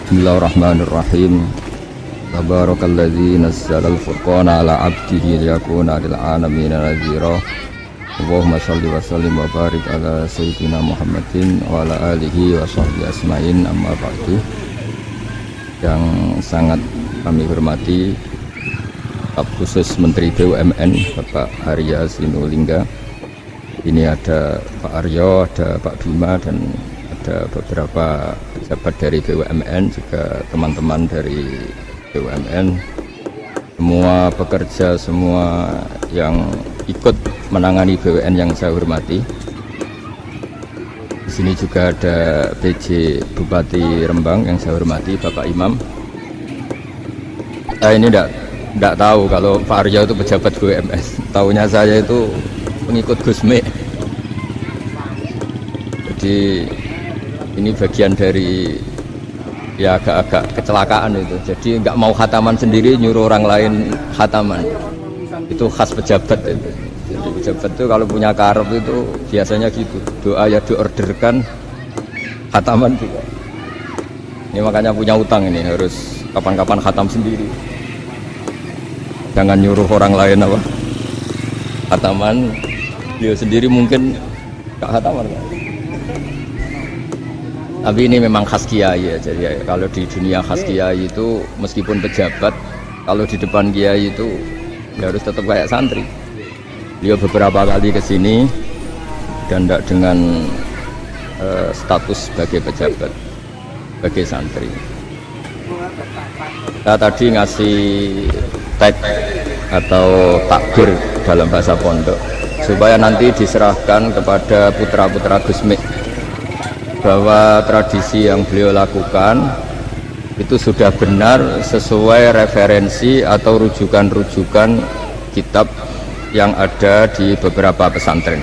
Bismillahirrahmanirrahim. Tabarakalladzi nazzalal furqana ala 'abdihi liyakuna lil 'alamin nadhira. Allahumma shalli wa sallim wa barik ala sayyidina Muhammadin wa ala alihi wa sahbihi asma'in, amma ba'du. Yang sangat kami hormati Staf Khusus Menteri BUMN Bapak Arya Sinulinga. Ini ada Pak Aryo, ada Pak Bima, dan ada beberapa pejabat dari BUMN, juga teman-teman dari BUMN, semua pekerja, semua yang ikut menangani BUMN yang saya hormati. Di sini juga ada PJ Bupati Rembang yang saya hormati, Bapak Imam. Ini enggak tahu kalau Pak Aryo itu pejabat BUMN. Tahunya saya itu pengikut Gusmi. Jadi ini bagian dari ya agak-agak kecelakaan itu. Jadi nggak mau khataman sendiri, nyuruh orang lain khataman. Itu khas pejabat itu. Jadi pejabat itu kalau punya karep itu biasanya gitu. Doa ya diorderkan, khataman juga. Ini makanya punya utang ini, harus kapan-kapan khatam sendiri. Jangan nyuruh orang lain apa khataman, dia sendiri mungkin nggak khataman kan? Tapi ini memang khas kiai ya. Jadi ya, kalau di dunia khas kiai itu meskipun pejabat, kalau di depan kiai itu ya harus tetap kayak santri. Dia beberapa kali ke sini dan tidak dengan status sebagai pejabat, sebagai santri. Saya tadi ngasih tag atau takbir dalam bahasa pondok supaya nanti diserahkan kepada putra-putra Gusmi, bahwa tradisi yang beliau lakukan itu sudah benar sesuai referensi atau rujukan-rujukan kitab yang ada di beberapa pesantren.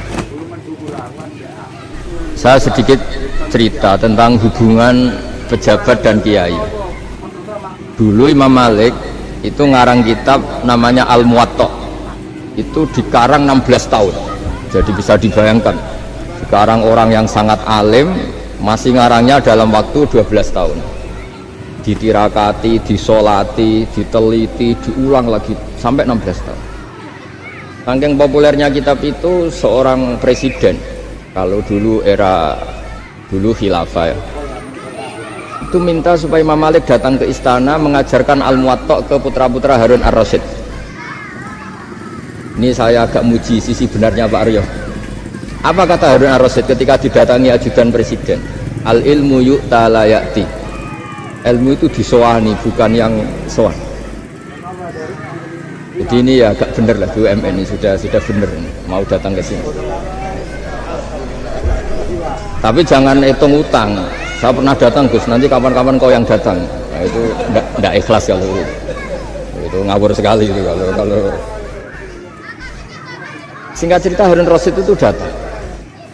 Saya sedikit cerita tentang hubungan pejabat dan kiai. Dulu Imam Malik itu ngarang kitab namanya Al-Muwatta, itu dikarang 16 tahun. Jadi bisa dibayangkan, sekarang orang yang sangat alim masih ngarangnya dalam waktu 12 tahun. Ditirakati, disolati, diteliti, diulang lagi sampai 16 tahun. Saking populernya kitab itu, seorang presiden, kalau dulu era khilafah ya, itu minta supaya Imam Malik datang ke istana mengajarkan Al-Muwatta ke putra-putra Harun Ar-Rasyid. Ini saya agak muji sisi benarnya Pak Aryo. Apa kata Harun Ar-Rasyid ketika didatangi ajudan presiden? Al-ilmu yu'ta la ya'ti. Ilmu itu disoani, bukan yang soan. Jadi ini ya agak bener lah, BUMN ini sudah bener mau datang ke sini. Tapi jangan hitung utang. Saya pernah datang Gus, nanti kapan-kapan kau yang datang. Nah, itu enggak ikhlas kalau itu ngawur sekali itu kalau. Singkat cerita, Harun Rasyid itu datang.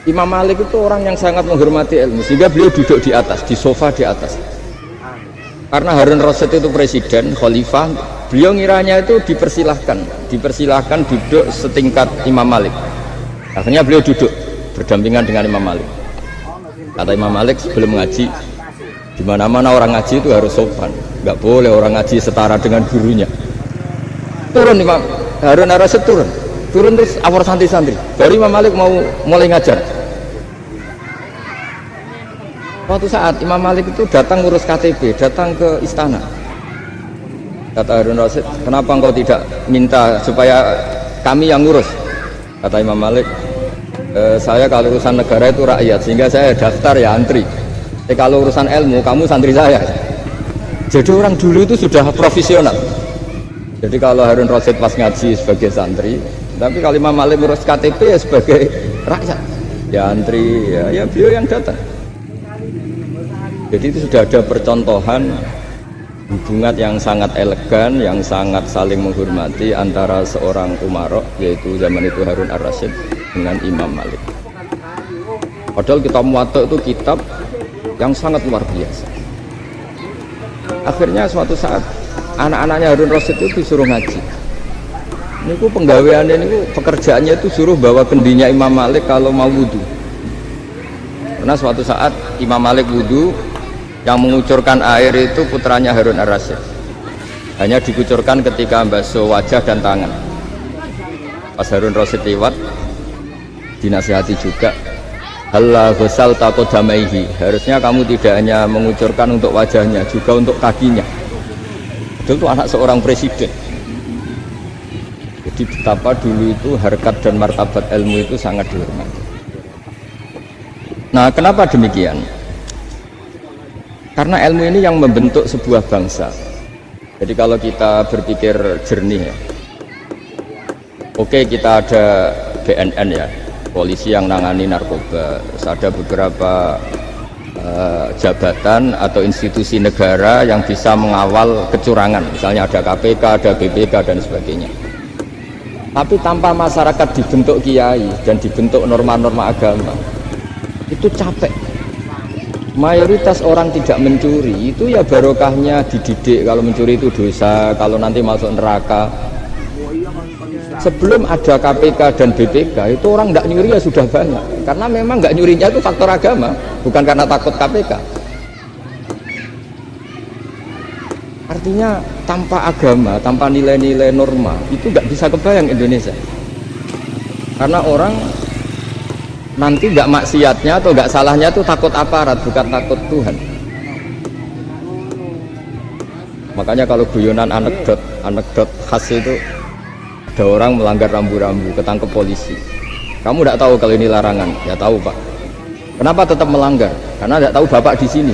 Imam Malik itu orang yang sangat menghormati ilmu, sehingga beliau duduk di atas, di sofa di atas. Karena Harun Rasyid itu presiden, khalifah, beliau ngiranya itu dipersilahkan duduk setingkat Imam Malik. Akhirnya beliau duduk berdampingan dengan Imam Malik. Kata Imam Malik sebelum ngaji, di mana-mana orang ngaji itu harus sopan, nggak boleh orang ngaji setara dengan gurunya. Turun Imam Harun Ar-Rasyid turun terus awal santri-santri. Baru Imam Malik mau mulai ngajar. Waktu saat Imam Malik itu datang ngurus KTP, datang ke istana. Kata Harun Rasyid, kenapa engkau tidak minta supaya kami yang ngurus? Kata Imam Malik, saya kalau urusan negara itu rakyat, sehingga saya daftar ya antri. Kalau urusan ilmu, kamu santri saya. Jadi orang dulu itu sudah profesional. Jadi kalau Harun Rasyid pas ngaji sebagai santri, tapi kalau Imam Malik ngurus KTP ya sebagai rakyat, ya antri, ya beliau yang datang. Jadi itu sudah ada percontohan hubungan yang sangat elegan, yang sangat saling menghormati antara seorang umaro, yaitu zaman itu Harun Ar-Rasyid, dengan Imam Malik. Padahal kitab Muwatta itu kitab yang sangat luar biasa. Akhirnya suatu saat anak-anaknya Harun Rasyid itu disuruh ngaji. Ini penggaweannya, ini pekerjaannya itu suruh bawa kendinya Imam Malik kalau mau wudhu. Karena suatu saat Imam Malik wudhu, Yang mengucurkan air itu putranya Harun ar-Rasyid. Hanya dikucurkan ketika membasuh wajah dan tangan. Pas Harun Rasyid lewat, dinasihati juga, halla ghusal taqodamaihi, harusnya kamu tidak hanya mengucurkan untuk wajahnya, juga untuk kakinya. Itu anak seorang presiden. Jadi betapa dulu itu harkat dan martabat ilmu itu sangat dihormati. Nah, kenapa demikian? Karena ilmu ini yang membentuk sebuah bangsa. Jadi kalau kita berpikir jernih ya, oke, kita ada BNN ya, polisi yang nangani narkoba, terus ada beberapa jabatan atau institusi negara yang bisa mengawal kecurangan, misalnya ada KPK, ada BPK dan sebagainya. Tapi tanpa masyarakat dibentuk kiai dan dibentuk norma-norma agama, itu capek. Mayoritas orang tidak mencuri, itu ya barokahnya dididik kalau mencuri itu dosa, kalau nanti masuk neraka. Sebelum ada KPK dan BPK, itu orang tidak nyuri ya sudah banyak. Karena memang nggak nyurinya itu faktor agama, bukan karena takut KPK. Artinya tanpa agama, tanpa nilai-nilai norma, itu nggak bisa kebayang Indonesia. Karena orang nanti nggak maksiatnya atau nggak salahnya itu takut aparat, bukan takut Tuhan. Makanya kalau guyonan anekdot khas itu, ada orang melanggar rambu-rambu, ketangkep polisi. Kamu tidak tahu kalau ini larangan? Ya tahu Pak. Kenapa tetap melanggar? Karena tidak tahu Bapak di sini.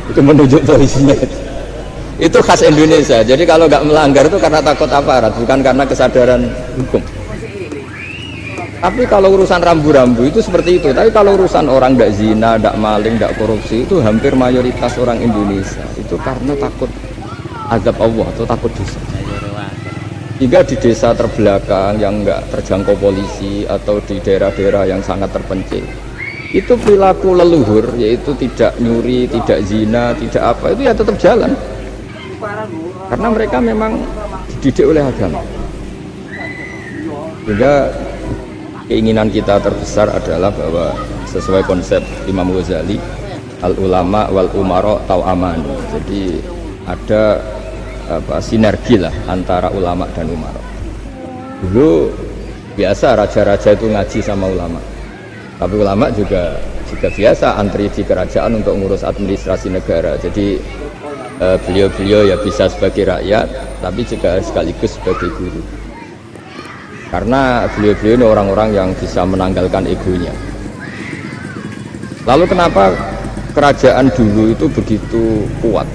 Itu menunjuk polisinya. Itu khas Indonesia. Jadi kalau nggak melanggar itu karena takut aparat, bukan karena kesadaran hukum. Tapi kalau urusan rambu-rambu itu seperti itu. Tapi kalau urusan orang tidak zina, tidak maling, tidak korupsi, itu hampir mayoritas orang Indonesia itu karena takut azab Allah atau takut dosa. Hingga di desa terbelakang yang nggak terjangkau polisi atau di daerah-daerah yang sangat terpencil, itu perilaku leluhur, yaitu tidak nyuri, tidak zina, tidak apa, itu ya tetap jalan. Karena mereka memang dididik oleh agama. Sehingga keinginan kita terbesar adalah bahwa sesuai konsep Imam Ghazali, al ulama wal umara tau'aman. Jadi ada sinergi lah antara ulama dan umara. Dulu biasa raja-raja itu ngaji sama ulama, tapi ulama juga biasa antri di kerajaan untuk ngurus administrasi negara. Jadi beliau-beliau ya bisa sebagai rakyat, tapi juga sekaligus sebagai guru. Karena beliau-beliau ini orang-orang yang bisa menanggalkan egonya. Lalu kenapa kerajaan dulu itu begitu kuat?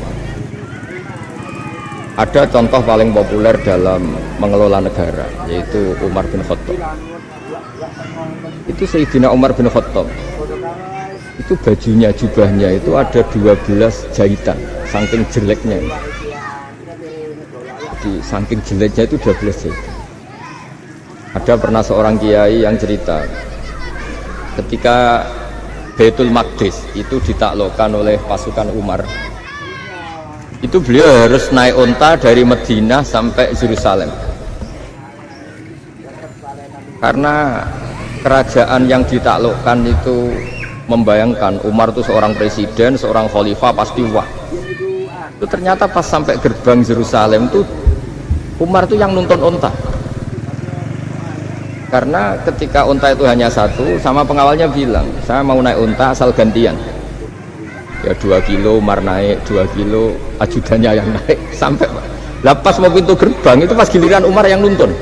Ada contoh paling populer dalam mengelola negara, yaitu Umar bin Khattab. Itu Sayyidina Umar bin Khattab. Itu bajunya, jubahnya itu ada 12 jahitan, saking jeleknya. Jadi saking jeleknya itu 12 jahitan. Ada pernah seorang kiai yang cerita ketika Baitul Maqdis itu ditaklukkan oleh pasukan Umar, itu beliau harus naik unta dari Madinah sampai Yerusalem, karena kerajaan yang ditaklukkan itu membayangkan Umar itu seorang presiden, seorang khalifah, pasti wah. Itu ternyata pas sampai gerbang Yerusalem itu Umar itu yang nuntun unta. Karena ketika unta itu hanya satu, sama pengawalnya bilang, saya mau naik unta asal gantian. Ya 2 kilo Umar naik, 2 kilo ajudannya yang naik, sampai lepas mau pintu gerbang itu pas giliran Umar yang nuntun.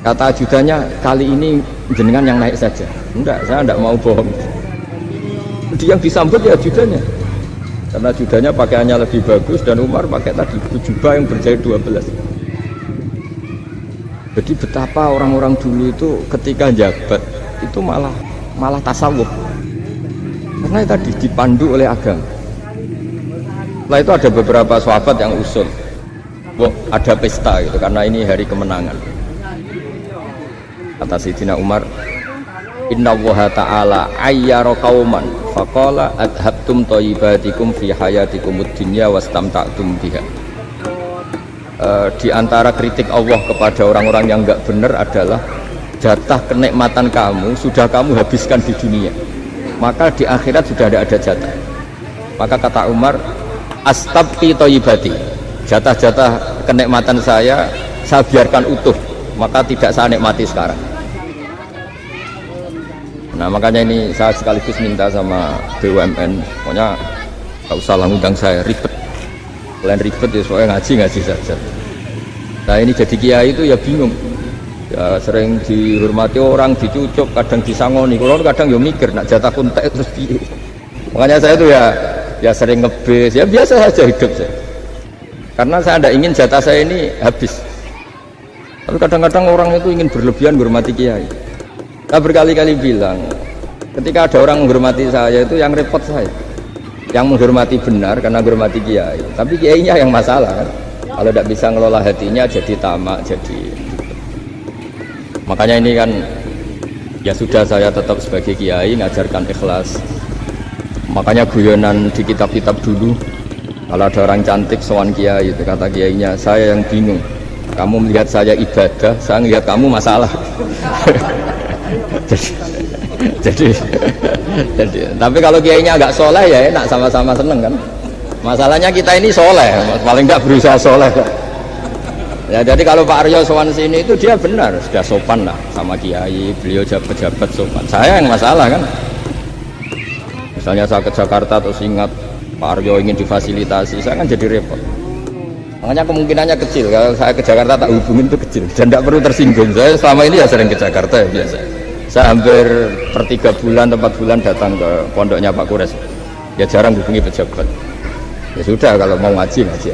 Kata ajudannya, kali ini jenengan yang naik saja. Enggak, saya enggak mau bohong. Dia yang disambut ya ajudannya, karena ajudannya pakaiannya lebih bagus dan Umar pakai tadi jubah yang berjahit 12. Jadi betapa orang-orang dulu itu ketika jabat itu malah tasawuf, karena tadi dipandu oleh agama. Setelah itu ada beberapa sahabat yang usul, ada pesta gitu, karena ini hari kemenangan. Kata Sayyidina Umar, Inna Allaha ta'ala ayyara qauman faqala adhabtum thayyibatikum fi hayatikumud dunya wastamta'tum biha. Di antara kritik Allah kepada orang-orang yang enggak benar adalah jatah kenikmatan kamu sudah kamu habiskan di dunia, maka di akhirat sudah tidak ada jatah. Maka kata Umar, astabqi thayyibati, jatah-jatah kenikmatan saya biarkan utuh, maka tidak saya nikmati sekarang. Nah makanya ini saya sekaligus minta sama BUMN, pokoknya gak usah lah ngundang saya, ribet. Selain ribet ya soalnya ngaji saja. Nah ini jadi kiai itu ya bingung, ya sering dihormati orang, dicucuk, kadang disangoni. Kalau kadang ya mikir, nak jatah kuntek terus piye. Makanya saya itu ya sering ngebes, ya biasa saja hidup saya. Karena saya tidak ingin jatah saya ini habis. Tapi kadang-kadang orang itu ingin berlebihan menghormati kiai. Saya berkali-kali bilang, ketika ada orang menghormati saya itu yang repot saya. Yang menghormati benar karena menghormati kiai, tapi kiainya yang masalah kan. Kalau tidak bisa ngelola hatinya jadi tamak, jadi. Makanya ini kan ya sudah, saya tetap sebagai kiai ngajarkan ikhlas. Makanya guyonan di kitab-kitab dulu, kalau ada orang cantik sowan kiai, itu kata kiainya, saya yang bingung. Kamu melihat saya ibadah, saya melihat kamu masalah. jadi tapi kalau kiainya agak soleh ya enak, sama-sama seneng kan. Masalahnya kita ini soleh, paling enggak berusaha soleh ya. Jadi kalau Pak Aryo sowan sini itu dia benar, sudah sopan lah sama kiai, beliau jabat-jabat sopan. Saya yang masalah kan. Misalnya saya ke Jakarta terus ingat Pak Aryo ingin difasilitasi, saya kan jadi repot. Makanya kemungkinannya kecil kalau saya ke Jakarta tak hubungin itu kecil, dan tidak perlu tersinggung. Saya selama ini ya sering ke Jakarta ya biasa. Saya hampir per 3 bulan, 4 bulan datang ke pondoknya Pak Kures. Ya jarang hubungi pejabat. Ya sudah, kalau mau ngaji aja.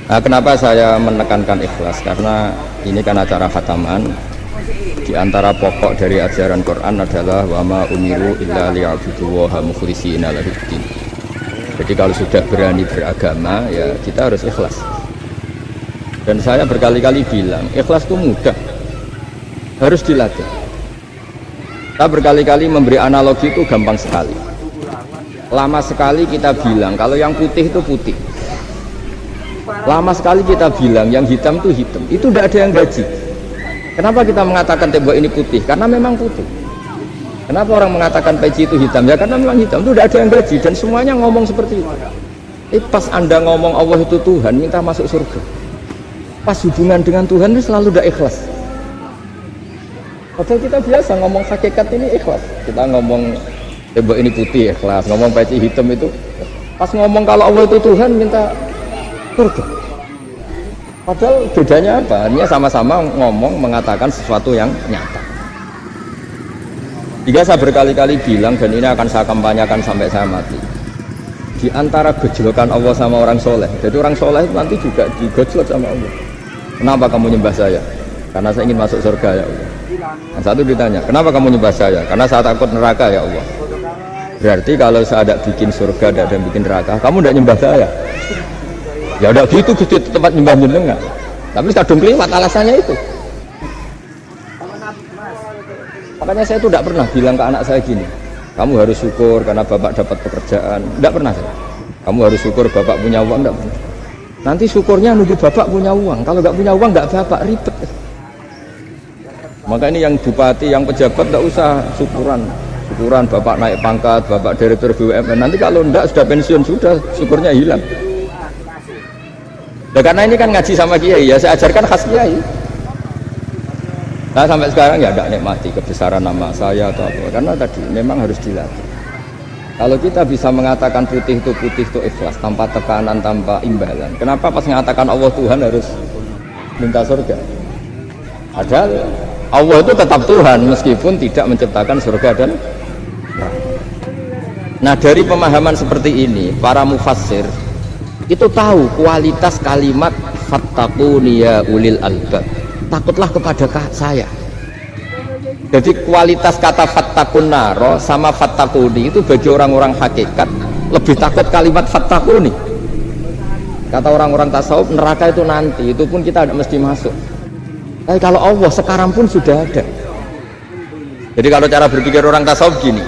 Nah, kenapa saya menekankan ikhlas? Karena ini kan acara khataman. Di antara pokok dari ajaran Quran adalah wa ma umiru illa liya'budullaha mukhlishina lahuddin. Jadi kalau sudah berani beragama ya kita harus ikhlas. Dan saya berkali-kali bilang, ikhlas itu mudah. Harus dilatih. Kita berkali-kali memberi analogi itu gampang sekali. Lama sekali kita bilang kalau yang putih itu putih. Lama sekali kita bilang yang hitam itu hitam. Itu tidak ada yang gaji. Kenapa kita mengatakan tembok ini putih? Karena memang putih. Kenapa orang mengatakan peci itu hitam? Ya karena memang hitam. Itu tidak ada yang gaji dan semuanya ngomong seperti itu. Pas Anda ngomong Allah itu Tuhan, minta masuk surga. Pas hubungan dengan Tuhan itu selalu tidak ikhlas. Padahal kita biasa ngomong hakikat ini ikhlas. Kita ngomong tembok ini putih ikhlas, ngomong peci hitam itu. Pas ngomong kalau Allah itu Tuhan, minta surga. Padahal bedanya apa? Ini sama-sama ngomong mengatakan sesuatu yang nyata. Jika saya berkali-kali bilang, dan ini akan saya kampanyakan sampai saya mati, di antara gejolokan Allah sama orang soleh, jadi orang soleh itu nanti juga digojlok sama Allah. Kenapa kamu nyembah saya? Karena saya ingin masuk surga ya Allah. Yang satu ditanya, kenapa kamu nyembah saya? Karena saya takut neraka ya Allah. Berarti kalau saya ada bikin surga, ada yang bikin neraka, kamu tidak nyembah saya. Ya udah gitu, Gusti tempat nyembah jenengan. Tapi kadung keliwat alasannya itu. Makanya saya itu tidak pernah bilang ke anak saya gini, kamu harus syukur karena bapak dapat pekerjaan. Tidak pernah saya. Kamu harus syukur bapak punya uang, tidak pernah. Nanti syukurnya nunggu bapak punya uang. Kalau nggak punya uang nggak bapak, ribet. Maka ini yang bupati, yang pejabat tidak usah syukuran bapak naik pangkat, bapak direktur BUMN. Nanti kalau enggak sudah pensiun, sudah syukurnya hilang. Nah, karena ini kan ngaji sama kiai ya, saya ajarkan khas kiai. Nah sampai sekarang ya tidak nikmati kebesaran nama saya atau apa, karena tadi memang harus dilatih. Kalau kita bisa mengatakan putih itu ikhlas, tanpa tekanan, tanpa imbalan. Kenapa pas mengatakan Allah Tuhan harus minta surga? Padahal Allah itu tetap Tuhan meskipun tidak menciptakan surga dan neraka. Nah dari pemahaman seperti ini, para mufassir itu tahu kualitas kalimat fattaquni ya ulil albab, takutlah kepada saya. Jadi kualitas kata fattaqun naro sama fattaquni itu bagi orang-orang hakikat lebih takut kalimat fattaquni. Kata orang-orang tasawuf, neraka itu nanti, itu pun kita tidak mesti masuk. Tapi kalau Allah sekarang pun sudah ada. Jadi kalau cara berpikir orang tasawuf gini,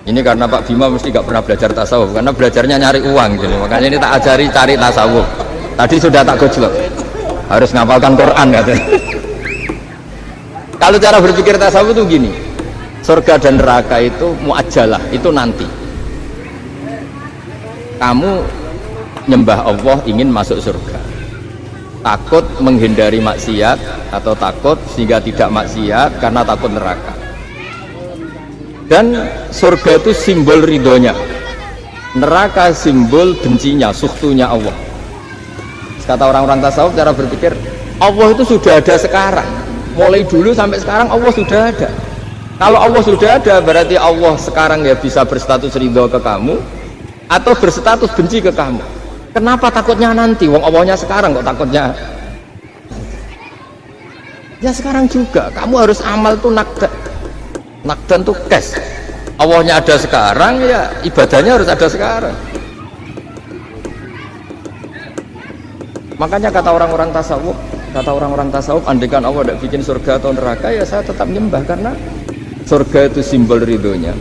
ini karena Pak Bima mesti gak pernah belajar tasawuf, karena belajarnya nyari uang gitu. Makanya ini tak ajari cari tasawuf. Tadi sudah tak gojlok, harus ngapalkan Quran katanya. Kalau cara berpikir tasawuf itu gini, surga dan neraka itu muajalah, itu nanti. kamu nyembah Allah ingin masuk surga, takut menghindari maksiat atau takut sehingga tidak maksiat karena takut neraka. Dan surga itu simbol ridhonya, neraka simbol bencinya, sukhtunya Allah. Kata orang-orang tasawuf cara berpikir, Allah itu sudah ada sekarang, mulai dulu sampai sekarang Allah sudah ada. Kalau Allah sudah ada berarti Allah sekarang ya bisa berstatus ridho ke kamu atau berstatus benci ke kamu. Kenapa takutnya nanti? Wong Allahnya sekarang kok takutnya? Ya sekarang juga. Kamu harus amal tuh nakdan tuh cash. Allahnya ada sekarang ya ibadahnya harus ada sekarang. Makanya kata orang-orang tasawuf, andaikan Allah tidak bikin surga atau neraka ya saya tetap nyembah karena surga itu simbol ridhonya.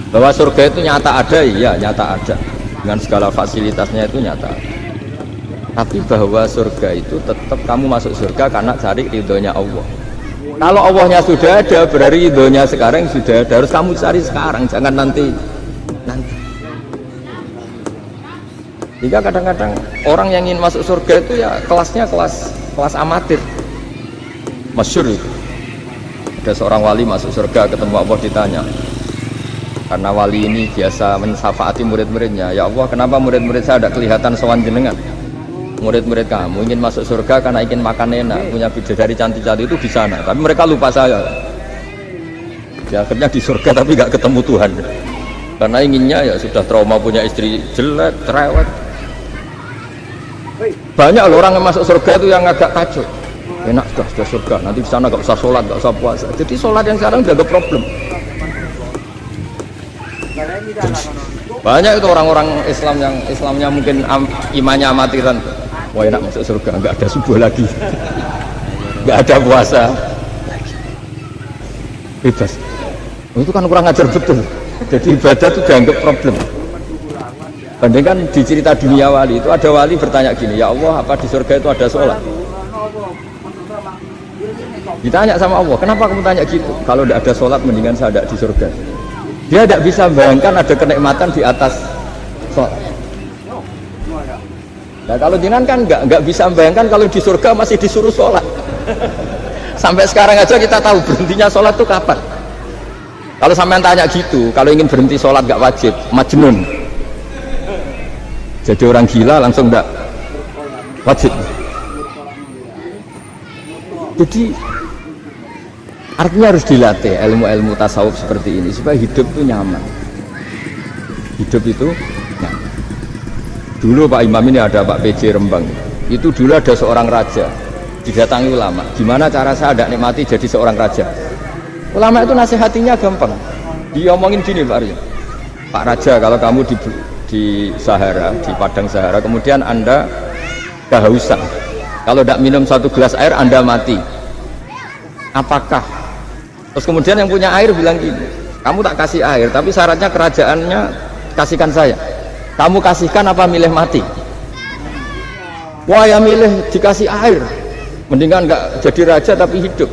Bahwa surga itu nyata ada, iya nyata ada dengan segala fasilitasnya itu nyata. Tapi bahwa surga itu tetap kamu masuk surga karena cari ridhonya Allah. Kalau Allahnya sudah ada berarti ridhonya sekarang sudah ada, harus kamu cari sekarang, jangan nanti. Jika kadang-kadang orang yang ingin masuk surga itu ya kelasnya kelas amatir. Masyhur itu. Ada seorang wali masuk surga ketemu Allah ditanya. Karena wali ini biasa mensyafaati murid-muridnya. Ya Allah, kenapa murid-murid saya tidak kelihatan sowan jenengan? Murid-murid kamu ingin masuk surga karena ingin makan enak, punya bidadari cantik-cantik itu di sana. Tapi mereka lupa saya. Ya, akhirnya di surga tapi nggak ketemu Tuhan. Karena inginnya ya sudah trauma punya istri jelek, cerewet. Banyak loh orang yang masuk surga itu yang agak kacau. Enak sudah surga, nanti di sana nggak usah sholat, nggak usah puasa. Jadi sholat yang sekarang udah ada problem. Banyak itu orang-orang Islam yang Islamnya mungkin imannya amatiran. Wah enak masuk surga, nggak ada subuh lagi, nggak ada puasa, bebas. Itu kan kurang ajar betul. Jadi ibadah itu dianggap problem. Bandingkan di cerita dunia wali itu ada wali bertanya gini, ya Allah apa di surga itu ada sholat? Ditanya sama Allah, kenapa kamu tanya gitu? Kalau tidak ada sholat mendingan saya tidak di surga. Dia tidak bisa bayangkan ada kenikmatan di atas sholat. Nah kalau jenengan kan nggak bisa bayangkan kalau di surga masih disuruh sholat. Sampai sekarang aja kita tahu berhentinya sholat itu kapan. Kalau sampean tanya gitu, kalau ingin berhenti sholat nggak wajib, majnun. Jadi orang gila langsung nggak wajib. Jadi artinya harus dilatih ilmu-ilmu tasawuf seperti ini supaya hidup itu nyaman. Hidup itu nyaman. Dulu Pak Imam ini ada Pak PJ Rembang. Itu dulu ada seorang raja didatangi ulama. Gimana cara saya tidak nikmati jadi seorang raja? Ulama itu nasihatinya gampang. Dia omongin gini Pak Arya. Pak Raja, kalau kamu di Sahara, di padang Sahara, kemudian Anda kehausan. Kalau tidak minum satu gelas air, Anda mati. Apakah? Terus kemudian yang punya air bilang gini, kamu tak kasih air, tapi syaratnya kerajaannya kasihkan saya. Kamu kasihkan apa milih mati? Wah ya milih dikasih air. Mendingan nggak jadi raja tapi hidup.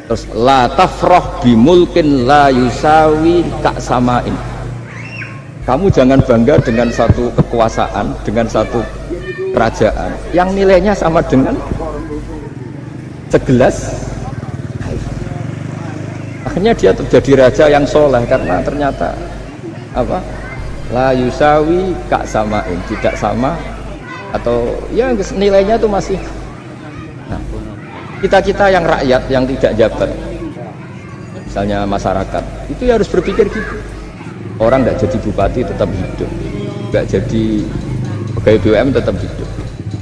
Terus la tafrah bimulkin la yusawi kak samain. Kamu jangan bangga dengan satu kekuasaan, dengan satu kerajaan yang nilainya sama dengan segelas air. Akhirnya dia terjadi raja yang soleh karena ternyata apa? La yusawi kak samain, tidak sama atau ya nilainya itu masih. Nah, kita yang rakyat yang tidak jabat, misalnya masyarakat, itu ya harus berpikir gitu. Orang nggak jadi bupati tetap hidup, nggak jadi pegawai BUMN tetap hidup.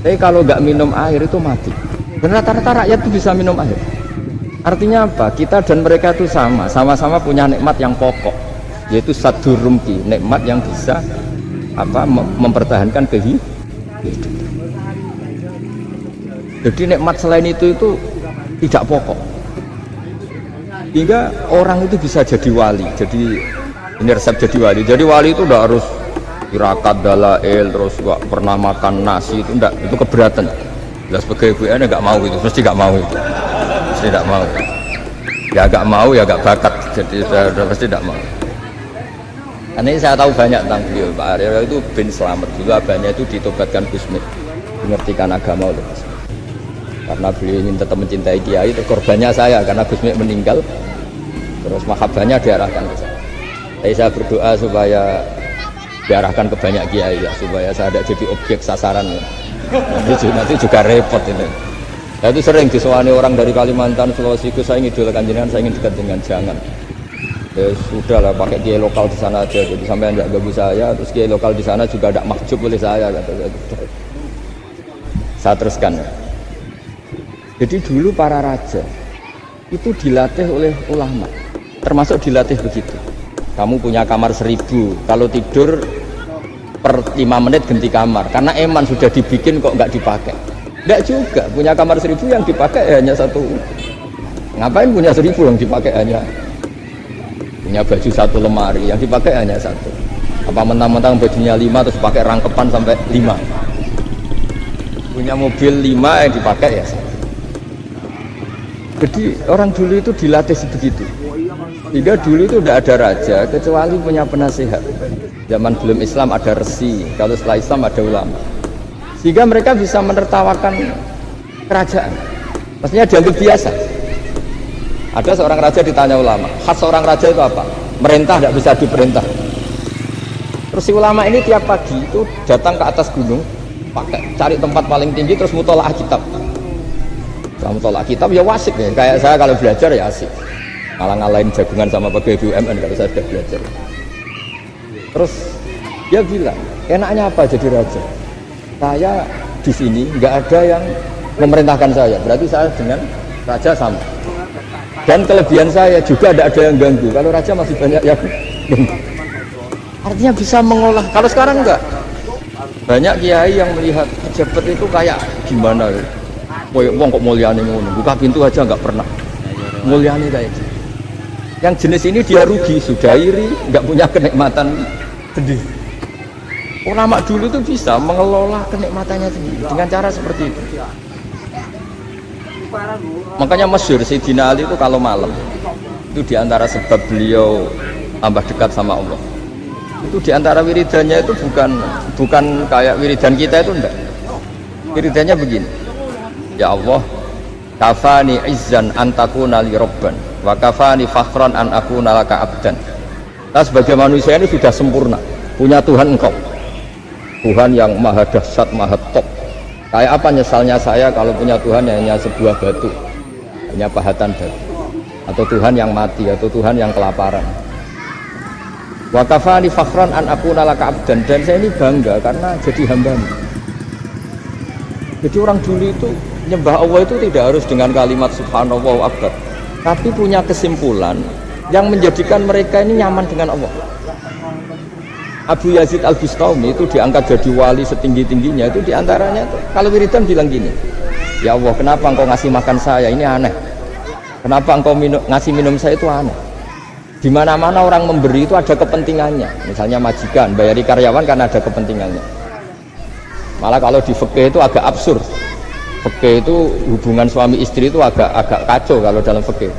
Tapi kalau nggak minum air itu mati. Dan rata-rata rakyat itu bisa minum air. Artinya apa? Kita dan mereka itu sama-sama punya nikmat yang pokok, yaitu sadur rumki, nikmat yang bisa mempertahankan kehidupan. Jadi nikmat selain itu tidak pokok. Hingga orang itu bisa jadi wali. Jadi ini resep jadi wali. Jadi wali itu tidak harus tirakat dalail terus gak pernah makan nasi itu enggak, itu keberatan. Jelas sebagai BUMN nggak mau itu, mesti nggak mau itu, mesti tidak mau. Ya nggak mau ya nggak bakat, jadi sudah pasti tidak mau. Ini saya tahu banyak tentang beliau. Pak Aryo itu bin Slamet dulu, abahnya itu ditobatkan Gusmi, mengertikan agama oleh Gusmi. Karena beliau ingin tetap mencintai kiai, korbannya saya karena Gusmi meninggal. Terus mahabbahnya diarahkan ke saya. Jadi saya berdoa supaya diarahkan ke banyak kiai ya, supaya saya tidak jadi objek sasaran ya. Nanti juga repot ini. Saya itu sering disewani orang dari Kalimantan, Sulawesi, saya ingin idolakan jenengan, saya ingin dekat dengan jangan. Ya sudah lah, pakai kiai lokal di sana aja. Jadi sampai tidak ganggu saya, terus kiai lokal di sana juga tidak mahjub oleh saya kata. Saya teruskan. Jadi dulu para raja itu dilatih oleh ulama, termasuk dilatih begitu. Kamu punya kamar 1000, kalau tidur per 5 menit ganti kamar, karena eman sudah dibikin kok nggak dipakai. Tidak juga, punya kamar 1000 yang dipakai hanya satu. Ngapain punya 1000 yang dipakai hanya punya baju satu lemari, yang dipakai hanya satu. Apa mentang-mentang bajunya 5 terus pakai rangkepan sampai 5. Punya mobil 5 yang dipakai ya satu. Jadi orang dulu itu dilatih sebegitu. Sehingga dulu itu tidak ada raja kecuali punya penasihat. Zaman belum Islam ada resi, kalau setelah Islam ada ulama. Sehingga mereka bisa menertawakan kerajaan. Maksudnya dianggap biasa. Ada seorang raja ditanya ulama, khas seorang raja itu apa? Merintah tidak bisa diperintah. Terus si ulama ini tiap pagi itu datang ke atas gunung, cari tempat paling tinggi terus mutolaah kitab. Kalau mutolaah kitab ya wasik ya, kayak saya kalau belajar ya asik. Ngalah-ngalahin jagungan sama pegawai BUMN kalau saya sudah belajar. Terus dia bilang, enaknya apa jadi raja? Saya di sini nggak ada yang memerintahkan saya, berarti saya dengan raja sama. Dan kelebihan saya juga tidak ada yang ganggu. Kalau raja masih banyak yang ganggu. Artinya bisa mengolah. Kalau sekarang enggak. Banyak kiai yang melihat pejabat itu kayak gimana? Wong kok mulyane ngono. Buka pintu aja enggak pernah. Mulyane kayak gitu. Yang jenis ini dia rugi, sudah iri, enggak punya kenikmatan sendiri. Ulama dulu itu bisa mengelola kenikmatannya sendiri dengan cara seperti itu. Makanya masyhur Sayyidina Ali itu kalau malam itu diantara sebab beliau tambah dekat sama Allah itu diantara wiridannya itu bukan kayak wiridan kita itu enggak. Wiridannya begini, ya Allah kafani izzan antakuna li robban wa kafani fakhran an akuna laka abdan. Nah, sebagai manusia ini sudah sempurna, punya Tuhan engkau, Tuhan yang maha dahsyat, maha top. Kayak apa nyesalnya saya kalau punya Tuhan yang hanya sebuah batu, hanya pahatan batu, atau Tuhan yang mati, atau Tuhan yang kelaparan. Wa kafani fakhran an akuna laka abdan, dan saya ini bangga karena jadi hambamu. Jadi orang dulu itu nyembah Allah itu tidak harus dengan kalimat subhanallah akbar, tapi punya kesimpulan yang menjadikan mereka ini nyaman dengan Allah. Abu Yazid Al-Bustami itu diangkat jadi wali setinggi-tingginya itu diantaranya itu, kalau wiridan bilang gini, ya Allah kenapa engkau ngasih makan saya, ini aneh. Kenapa engkau ngasih minum saya itu aneh. Di mana-mana orang memberi itu ada kepentingannya. Misalnya majikan bayari karyawan karena ada kepentingannya. Malah kalau di fikih itu agak absurd. Fikih itu hubungan suami istri itu agak kacau kalau dalam fikih.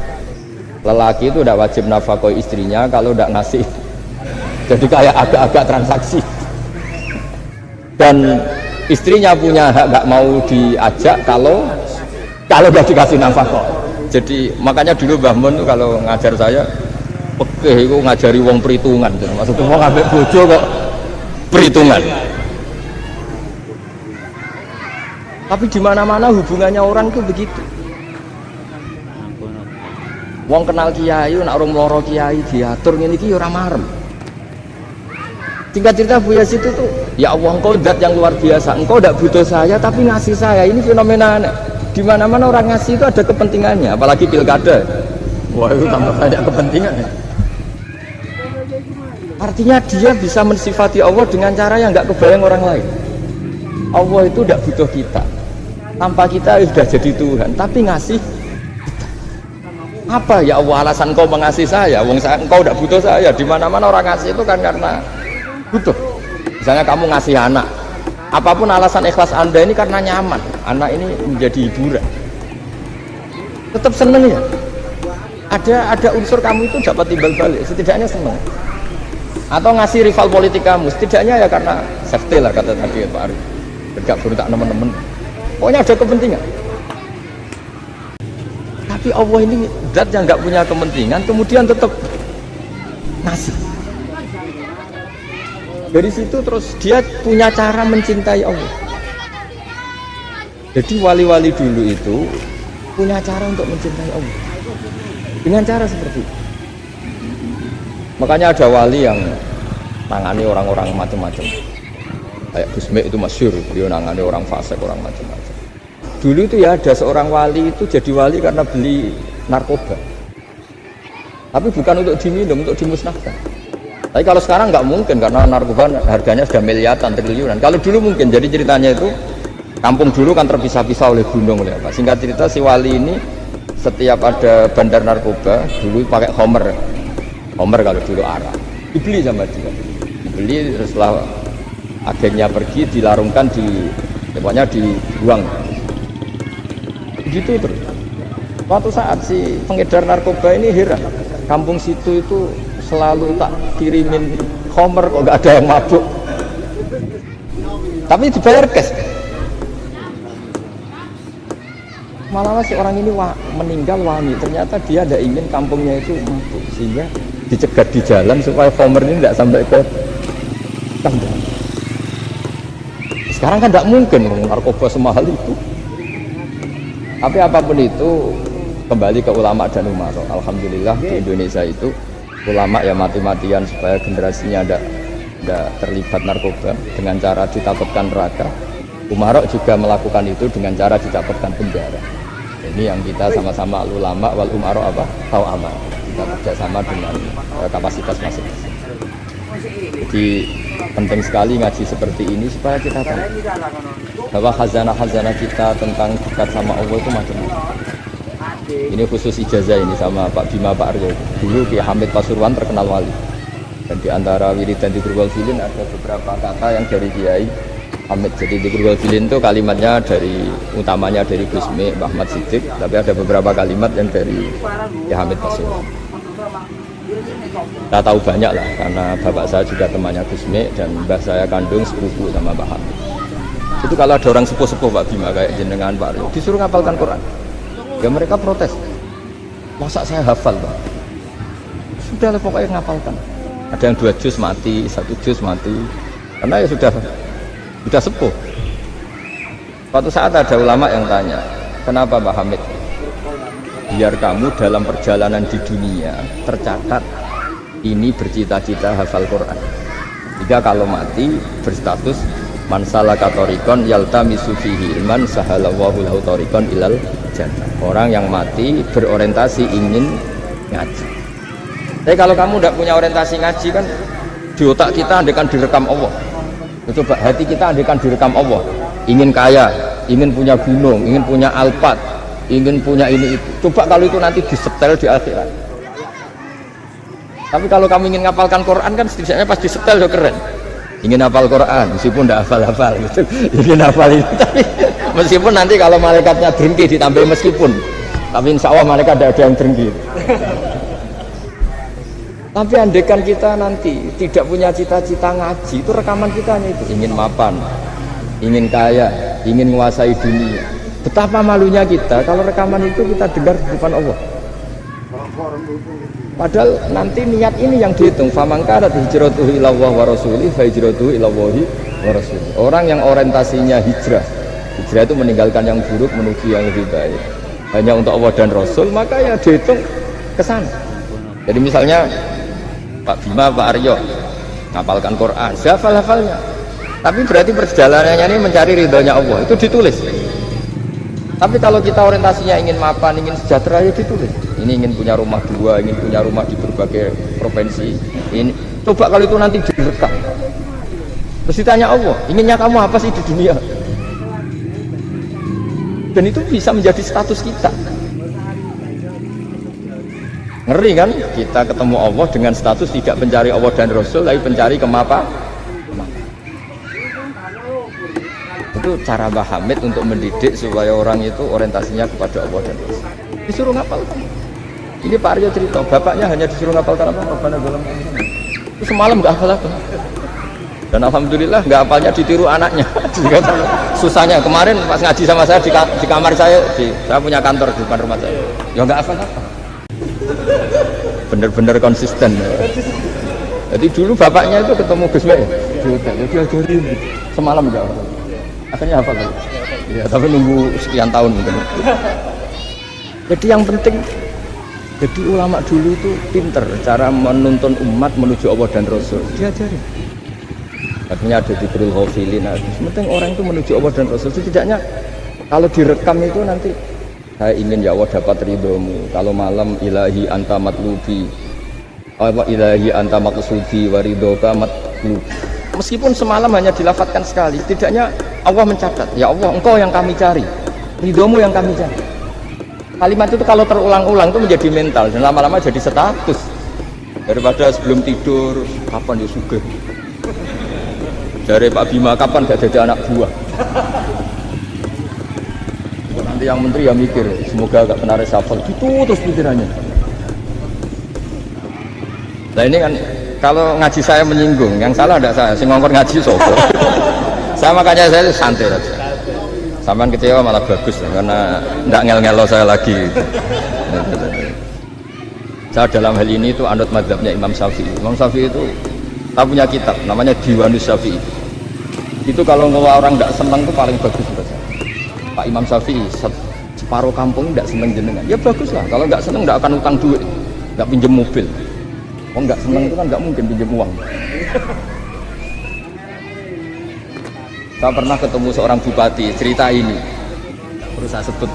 Lelaki itu tidak wajib nafkah istrinya kalau tidak ngasih. Jadi kayak agak-agak transaksi. Dan istrinya punya hak nggak mau diajak kalau nggak dikasih nafkah. Jadi makanya dulu Mbah Mun tuh kalau ngajar saya, fikih itu ngajari wong perhitungan. Maksudnya mau ngambil bojo kok perhitungan. Tapi di mana-mana hubungannya orang itu begitu. Wong kenal kiai, nak orang meloro kiai diatur ngene iki ora marem. Singkat cerita Bu Yazid itu ya Allah engkau zat yang luar biasa, engkau tidak butuh saya tapi ngasih saya. Ini fenomena aneh. Di mana-mana orang ngasih itu ada kepentingannya, apalagi pilkada. Wah itu tambah banyak kepentingannya. Artinya dia bisa mensifati Allah dengan cara yang nggak kebayang orang lain. Allah itu tidak butuh kita, tanpa kita sudah jadi Tuhan, tapi ngasih kita. Apa ya Allah alasan kau mengasihi saya? Engkau tidak butuh saya. Di mana-mana orang ngasih itu kan karena butuh. Misalnya kamu ngasih anak, apapun alasan ikhlas Anda ini karena nyaman, anak ini menjadi hiburan, tetap seneng ya. Ada unsur kamu itu dapat timbal balik, setidaknya seneng. atau ngasih rival politik kamu, setidaknya ya karena safety lah kata tadi Pak Arif, bergak berutak teman-teman, pokoknya ada kepentingan. Tapi Allah ini zat yang nggak punya kepentingan, kemudian tetap ngasih. Dari situ terus dia punya cara mencintai Allah. Jadi wali-wali dulu itu punya cara untuk mencintai Allah dengan cara seperti itu. Makanya ada wali yang nangani orang-orang macam-macam. Kayak Gusme itu masyhur, dia nangani orang fasik, orang macam-macam. Dulu itu ya ada seorang wali itu jadi wali karena beli narkoba. Tapi bukan untuk diminum, untuk dimusnahkan. Tapi kalau sekarang nggak mungkin karena narkoba harganya sudah miliaran, triliunan. Kalau dulu mungkin. Jadi ceritanya itu kampung dulu kan terpisah-pisah oleh gunung, oleh apa. Singkat cerita si wali ini setiap ada bandar narkoba dulu pakai Homer kalau dulu arak dibeli sama dia, dibeli setelah agennya pergi dilarungkan pokoknya dibuang begitu terus. Suatu saat si pengedar narkoba ini heran, kampung situ itu selalu tak kirimin Homer kok gak ada yang mabuk, tapi dibayar cash. Malah si orang ini meninggal wangi, ternyata dia tidak ingin kampungnya itu mabuk, sehingga dicegat di jalan supaya Homer ini tidak sampai ke kampung. Sekarang kan tidak mungkin narkoba semahal itu. Tapi apapun itu kembali ke ulama dan umaro. Alhamdulillah di Indonesia itu ulama ya mati-matian supaya generasinya tidak terlibat narkoba dengan cara ditakutkan neraka. Umaro juga melakukan itu dengan cara ditakutkan penjara. Ini yang kita sama-sama ulama wal umaro apa? Tahu amal. Kita kerjasama dengan kapasitas masing-masing. Jadi penting sekali ngaji seperti ini supaya kita tahu bahwa khazanah-khazanah kita tentang dekat sama Allah itu macam-macam. Ini khusus ijazah ini sama Pak Bima, Pak Aryo. Dulu Ki Hamid Pasuruan terkenal wali. Dan di antara wiridan di Grwal Filin ada beberapa kata yang dari Kiai Hamid. Jadi di Grwal Filin itu kalimatnya utamanya dari Gusme Ahmad Siddiq, tapi ada beberapa kalimat yang dari Ki Hamid Pasuruan. Kita tahu banyak lah karena bapak saya juga temannya Gusme dan mbah saya kandung sepupu sama Mbah Hamid. Itu kalau ada orang sepuh-sepuh Pak Bima kayak jenengan Pak Aryo disuruh ngapalkan Quran, ya mereka protes. Masa saya hafal Pak? Sudah lah pokoknya ngapalkan. Ada yang 2 juz mati, 1 juz mati, karena ya sudah sepuh. Suatu saat ada ulama yang tanya, kenapa Mbah Hamid? Biar kamu dalam perjalanan di dunia tercatat ini bercita-cita hafal Quran. Jika kalau mati berstatus man salaka thoriqan yaltamisu fihi ilman sahalallahu lahu thoriqan ilal jannah. Orang yang mati berorientasi ingin ngaji. Tapi kalau kamu tidak punya orientasi ngaji kan di otak kita andaikan direkam Allah. Coba hati kita andaikan direkam Allah. Ingin kaya, ingin punya gunung, ingin punya alpat, ingin punya ini itu. Coba kalau itu nanti disetel di akhirat. Tapi kalau kamu ingin ngapalkan Quran kan setidaknya pas disetel udah keren. Ingin hafal Quran meskipun tidak hafal gitu. Ingin hafal itu tapi meskipun nanti kalau malaikatnya berhenti ditambah meskipun. Tapi insya Allah malaikat tidak ada yang berhenti. Tapi andaikan kita nanti tidak punya cita-cita ngaji, itu rekaman kita hanya itu. Ingin mapan, ingin kaya, ingin menguasai dunia. Betapa malunya kita kalau rekaman itu kita dengar di depan Allah. Padahal nanti niat ini yang dihitung. Famangkarat hijratuhu ilallah wa rasulih fa hijratuhu ilallahi wa rasulih. Orang yang orientasinya hijrah itu meninggalkan yang buruk menuju yang lebih baik hanya untuk Allah dan Rasul, maka ya dihitung ke sana. Jadi misalnya Pak Bima, Pak Aryo ngapalkan Quran, hafal-hafalnya. Tapi berarti perjalanannya ini mencari ridhonya Allah, itu ditulis. Tapi kalau kita orientasinya ingin mapan, ingin sejahtera, ya ditulis. Ini ingin punya rumah 2, ingin punya rumah di berbagai provinsi. Ini coba kalau itu nanti direkam. Terus ditanya Allah, inginnya kamu apa sih di dunia? Dan itu bisa menjadi status kita. Ngeri kan? Kita ketemu Allah dengan status tidak pencari Allah dan Rasul, tapi pencari kemapa? Itu cara Mbah Hamid untuk mendidik supaya orang itu orientasinya kepada Allah dan Rasul. Disuruh ngapalkan. Ini Pak Aryo cerita, bapaknya hanya disuruh ngapalkan apa? Rabbana zalamna anfusana. Semalam nggak hafal apa. Dan alhamdulillah nggak hafalnya ditiru anaknya. Susahnya kemarin pas ngaji sama saya di kamar saya, saya punya kantor di depan rumah saya. Ya nggak hafal apa. Bener-bener konsisten. Jadi dulu bapaknya itu ketemu Gus Mei di hotel, dia ajarin semalam nggak hafal. Akhirnya hafal lagi. Ya, tapi nunggu sekian tahun mungkin. Jadi yang penting, jadi ulama dulu itu pinter cara menuntun umat menuju Allah dan Rasul. Diajarin. Artinya ada di Qurul Ghafilin. Penting orang itu menuju Allah dan Rasul. Setidaknya kalau direkam itu nanti saya ingin ya Allah dapat ridhomu. Kalau malam ilahi anta matlubi, apa ilahi anta maqsudi wa ridhoka matlubi. Meskipun semalam hanya dilafadzkan sekali, setidaknya Allah mencatat, ya Allah engkau yang kami cari, ridhomu yang kami cari. Kalimat itu kalau terulang-ulang itu menjadi mental dan lama-lama jadi status. Daripada sebelum tidur, kapan ya sugih? Dari Pak Bima, kapan gak jadi anak buah? Nanti yang menteri yang mikir, semoga gak kena reshuffle. Itu terus pikirannya. Nah ini kan, kalau ngaji saya menyinggung, yang salah ada saya, sing ngongkor ngaji sopo. Saya makanya saya santai aja. Sampai kecewa malah bagus karena tidak ngel-ngelo saya lagi. Saya dalam hal ini itu anut mazhabnya Imam Syafi'i. Imam Syafi'i itu kita punya kitab namanya Diwanus Syafi'i. Itu kalau orang tidak senang itu paling bagus menurut saya. Pak Imam Syafi'i separuh kampung tidak senang jenengan. Ya bagus lah. Kalau nggak senang tidak akan utang duit, nggak pinjam mobil. Oh nggak senang itu kan nggak mungkin pinjam uang. Saya pernah ketemu seorang bupati cerita ini, terus saya sebut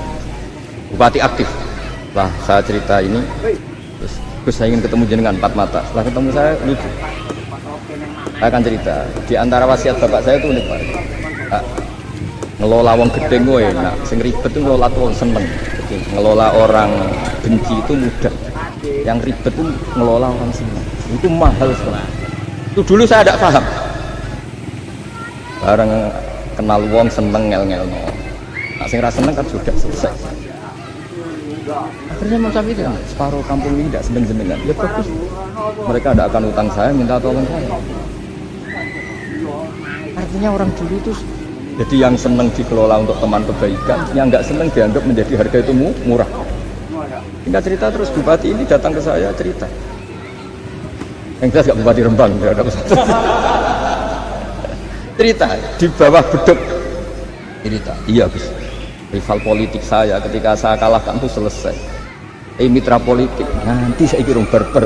bupati aktif. Lah saya cerita ini, terus saya ingin ketemu jenengan empat mata. Setelah ketemu saya lucu. Saya akan cerita. Di antara wasiat bapak saya itu unik Pak. Ngelola wong gedeng gue enak, sing ribet itu ngelola tuh seneng. Jadi, ngelola orang benci itu mudah. Yang ribet itu ngelola orang seneng. Itu mahal sekali. Itu dulu saya tidak paham. Bareng kenal wong seneng ngel-ngel no. Nah, sing ra seneng kan sudah selesai. Akhirnya Mas Syafi'i kan separuh kampung ini tidak seneng jenengan. Ya bagus. Mereka tidak akan utang saya, minta tolong saya. Artinya orang dulu itu jadi yang seneng dikelola untuk teman kebaikan, yang nggak seneng dianggap menjadi harga itu murah. Hingga cerita terus bupati ini datang ke saya cerita. Yang jelas nggak bupati Rembang, ya ada cerita di bawah beduk cerita iya Gus, rival politik saya ketika saya kalahkan itu selesai. Mitra politik nanti saya kira berber.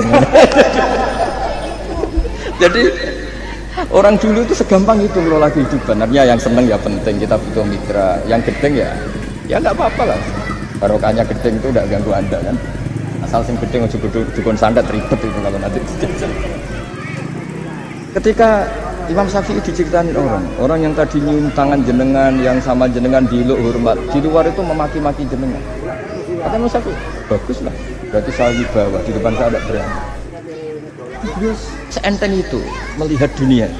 Jadi orang dulu itu segampang itu ngelola kehidupan. Artinya yang seneng ya penting, kita butuh mitra. Yang gedeng ya nggak apa-apa lah, barokahnya gedeng itu udah ganggu anda kan. Asal sing gedeng juga dukun sandat ribet itu kalau nanti. Ketika Imam Syafi'i diceritain orang yang tadi nyium tangan jenengan, yang sama jenengan diluk hormat, di luar itu memaki-maki jenengan. Kata Imam Syafi'i, bagus lah, berarti saya wibawa, di depan saya ada berani. Terus seenteng itu melihat dunia.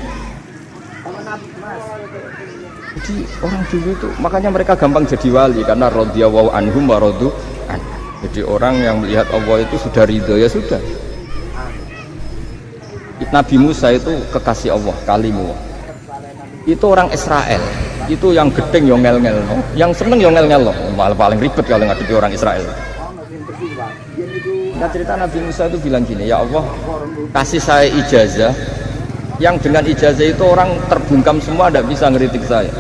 Jadi orang dulu itu, makanya mereka gampang jadi wali karena radhiyallahu anhum wa radu an. Jadi orang yang melihat Allah itu sudah ridho ya sudah. Nabi Musa itu kekasih Allah, kalimu. Itu orang Israel, itu yang gedeng yang ngel-ngel, yang seneng yang ngel-ngel, malah paling ribet kalau ngadepi orang Israel. Nah cerita Nabi Musa itu bilang gini, ya Allah kasih saya ijazah, yang dengan ijazah itu orang terbungkam semua, tidak bisa ngeritik saya,